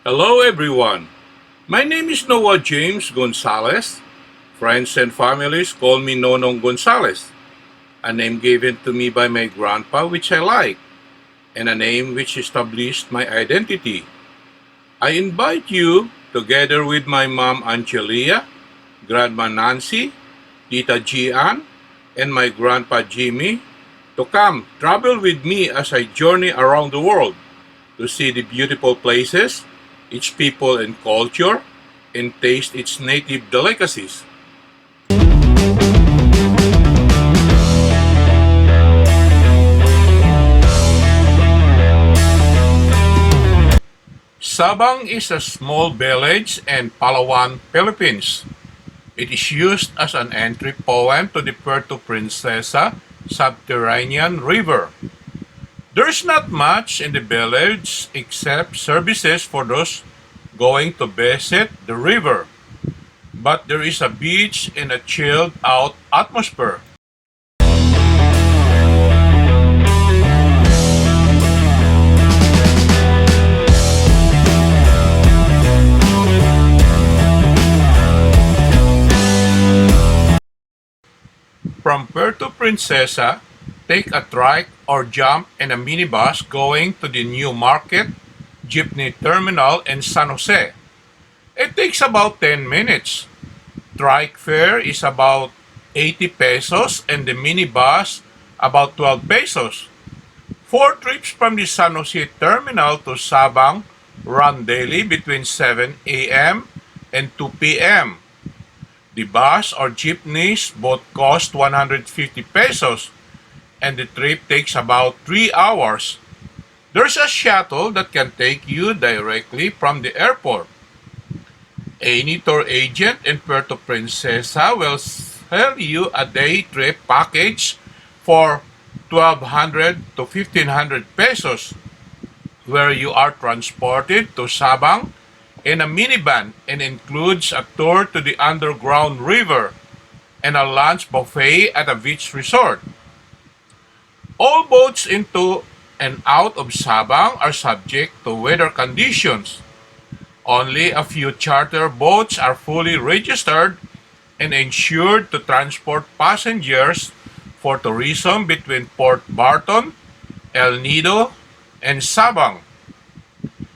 Hello everyone. My name is Noah James Gonzalez. Friends and families call me Nonong Gonzalez, a name given to me by my grandpa which I like, and a name which established my identity. I invite you, together with my mom Angelia, Grandma Nancy, Tita Gian, and my grandpa Jimmy, to come travel with me as I journey around the world to see the beautiful places, its people and culture, and taste its native delicacies. Sabang is a small village in Palawan, Philippines. It is used as an entry point to the Puerto Princesa Subterranean River. There's not much in the village except services for those going to visit the river, but there is a beach and a chilled out atmosphere. From Puerto Princesa, take a trike or jump in a minibus going to the new market jeepney terminal in San Jose. It takes about 10 minutes. Trike fare is about 80 pesos and the minibus about 12 pesos. Four trips from the San Jose terminal to Sabang run daily between 7 a.m. and 2 p.m. The bus or jeepneys both cost 150 pesos and the trip takes about 3 hours. There's a shuttle that can take you directly from the airport. Any tour agent in Puerto Princesa will sell you a day trip package for 1,200 to 1,500 pesos, where you are transported to Sabang in a minivan and includes a tour to the underground river and a lunch buffet at a beach resort. All boats into and out of Sabang are subject to weather conditions. Only a few charter boats are fully registered and insured to transport passengers for tourism between Port Barton, El Nido, and Sabang.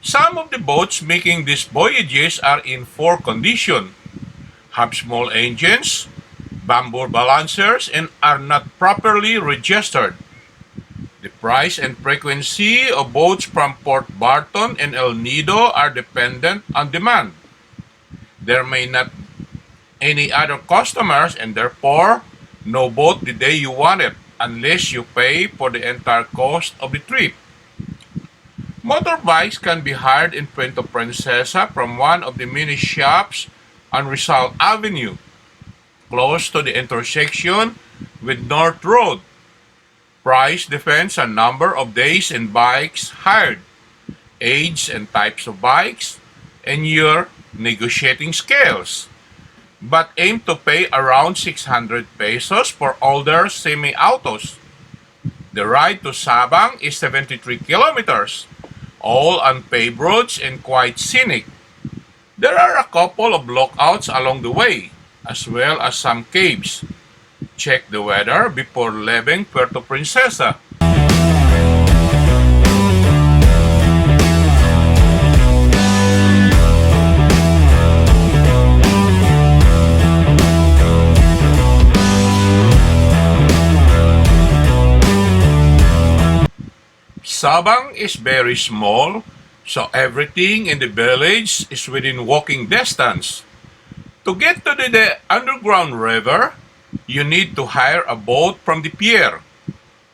Some of the boats making these voyages are in poor condition, have small engines, bamboo balancers, and are not properly registered. The price and frequency of boats from Port Barton and El Nido are dependent on demand. There may not any other customers and therefore no boat the day you want it unless you pay for the entire cost of the trip. Motorbikes can be hired in Puerto Princesa from one of the many shops on Rizal Avenue, close to the intersection with North Road. Price depends on number of days and bikes hired, age and types of bikes, and your negotiating skills. But aim to pay around 600 pesos for older semi-autos. The ride to Sabang is 73 kilometers, all on paved roads and quite scenic. There are a couple of lookouts along the way, as well as some caves. Check the weather before leaving Puerto Princesa. Sabang is very small, so everything in the village is within walking distance. To get to the underground river, you need to hire a boat from the pier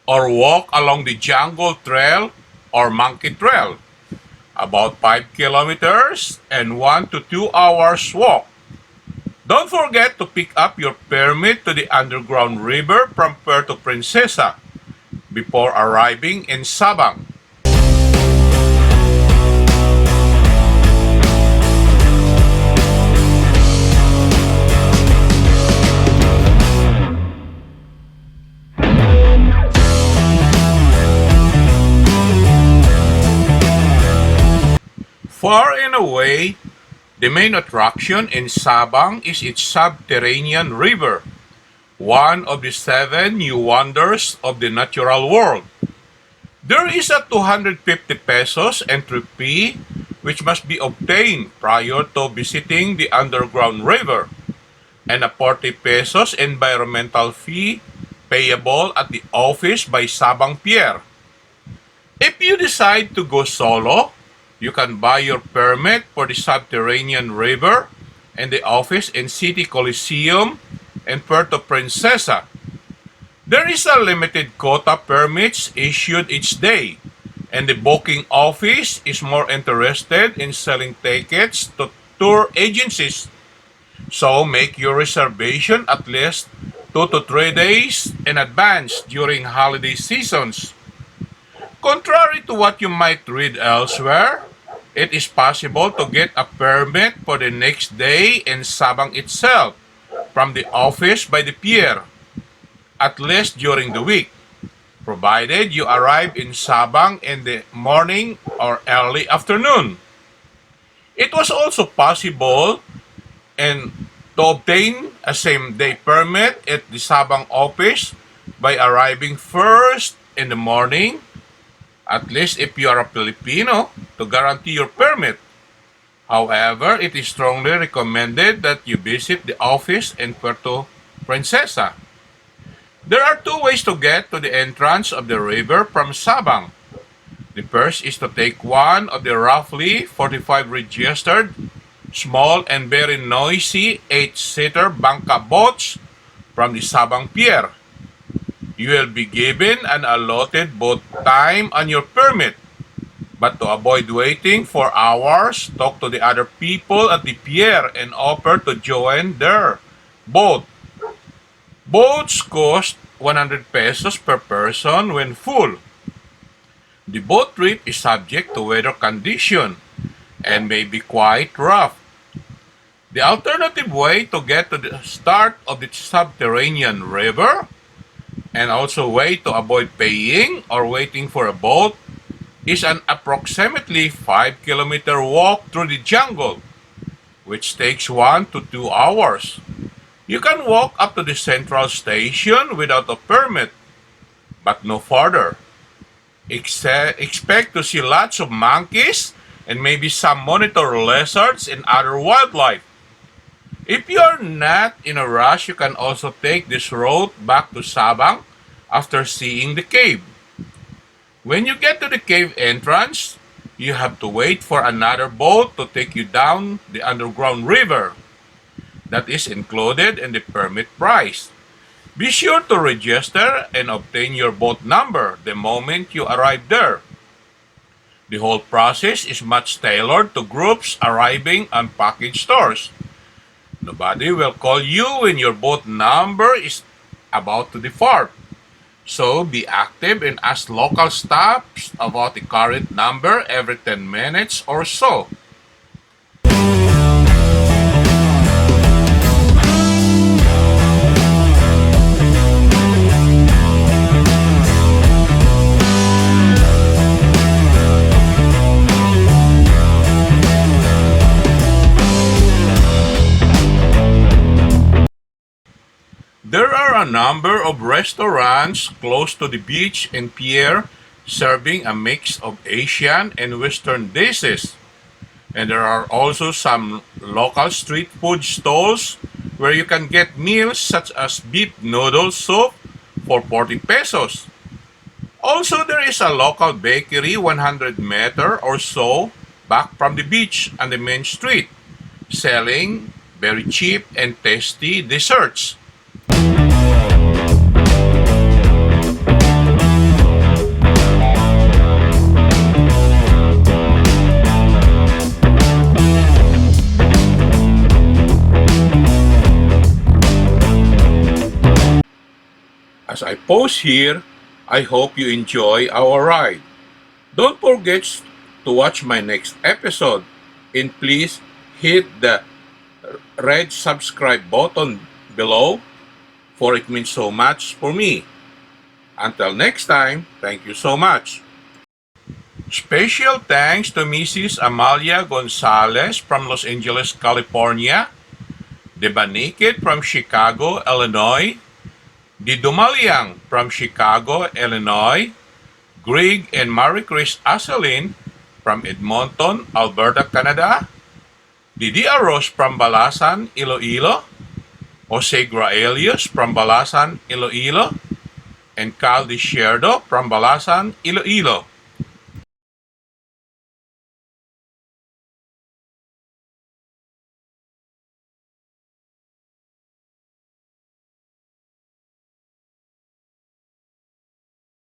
or walk along the jungle trail or monkey trail, about 5 kilometers and 1 to 2 hours walk. Don't forget to pick up your permit to the underground river from Puerto Princesa before arriving in Sabang. Far in a way, the main attraction in Sabang is its subterranean river, one of the seven new wonders of the natural world. There is a 250 pesos entry fee which must be obtained prior to visiting the underground river, and a 40 pesos environmental fee payable at the office by Sabang Pier. If you decide to go solo, you can buy your permit for the subterranean river and the office in City Coliseum and Puerto Princesa. There is a limited quota permits issued each day, and the booking office is more interested in selling tickets to tour agencies. So make your reservation at least 2 to 3 days in advance during holiday seasons. Contrary to what you might read elsewhere, it is possible to get a permit for the next day in Sabang itself from the office by the pier, at least during the week, provided you arrive in Sabang in the morning or early afternoon. It was also possible and to obtain a same-day permit at the Sabang office by arriving first in the morning, at least if you are a Filipino, to guarantee your permit. However, it is strongly recommended that you visit the office in Puerto Princesa. There are two ways to get to the entrance of the river from Sabang. The first is to take one of the roughly 45 registered, small and very noisy 8-seater bangka boats from the Sabang Pier. You will be given an allotted boat time on your permit, but to avoid waiting for hours, talk to the other people at the pier and offer to join their boat. Boats cost 100 pesos per person when full. The boat trip is subject to weather condition and may be quite rough. The alternative way to get to the start of the subterranean river, and also way to avoid paying or waiting for a boat, is an approximately 5-kilometer walk through the jungle, which takes 1 to 2 hours. You can walk up to the central station without a permit, but no further. Expect to see lots of monkeys and maybe some monitor lizards and other wildlife. If you are not in a rush, you can also take this road back to Sabang after seeing the cave. When you get to the cave entrance, you have to wait for another boat to take you down the underground river. That is included in the permit price. Be sure to register and obtain your boat number the moment you arrive there. The whole process is much tailored to groups arriving on package stores. Nobody will call you when your boat number is about to depart. So be active and ask local staff about the current number every 10 minutes or so. There are a number of restaurants close to the beach and pier serving a mix of Asian and Western dishes. And there are also some local street food stalls where you can get meals such as beef noodle soup for 40 pesos. Also, there is a local bakery 100 meter or so back from the beach on the main street, selling very cheap and tasty desserts. As I pause here, I hope you enjoy our ride. Don't forget to watch my next episode and please hit the red subscribe button below, for it means so much for me. Until next time, thank you so much. Special thanks to Mrs. Amalia Gonzalez from Los Angeles, California, Debanikit from Chicago, Illinois, Didumaliang from Chicago, Illinois, Greg and Marie Chris Aselin from Edmonton, Alberta, Canada, Didi Aros from Balasan, Iloilo, Jose Graelius from Balasan, Iloilo, and Cal Desierdo from Balasan, Iloilo.